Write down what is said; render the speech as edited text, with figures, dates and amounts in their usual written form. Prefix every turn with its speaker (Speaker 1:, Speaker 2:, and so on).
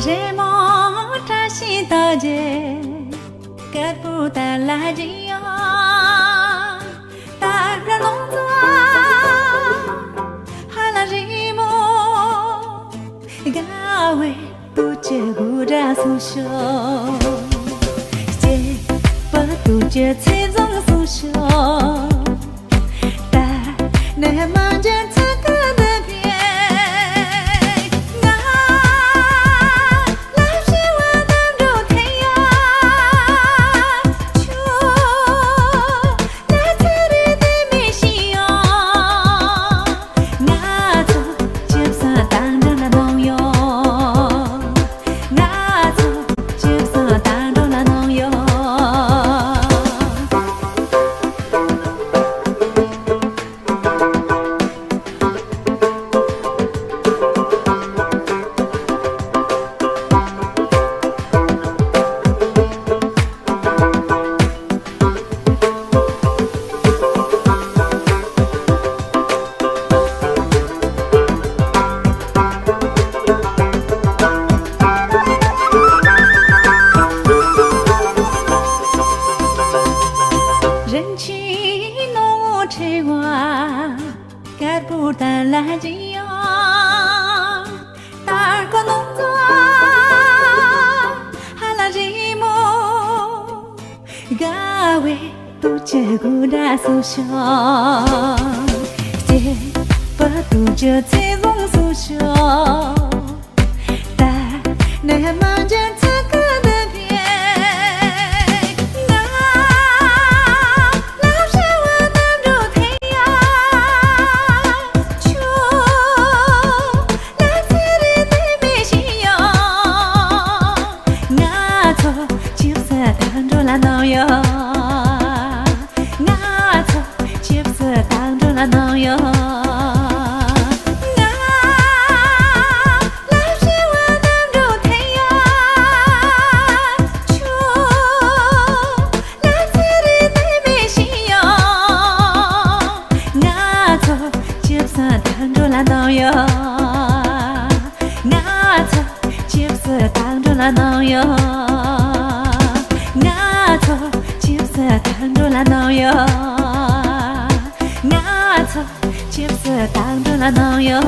Speaker 1: 人们扎西大街，格布达拉吉呀，大热农作，哈拉人们，嘎维杜杰古扎苏修，杰巴杜杰才总苏修，大那满街擦个的边。人情浓切哇，格布达拉吉呀，大个农作，哈拉人们，嘎维杜杰古达苏修，杰巴杜杰才总苏修，大那满街擦个的边。能有，那错岂不是当着了能有？那老是我当着太阳，就那自己的没信用，那错岂不是当着了能有？那错岂不是当着了能有？那错，岂不是当着了能有？那错，岂不是当着了能有？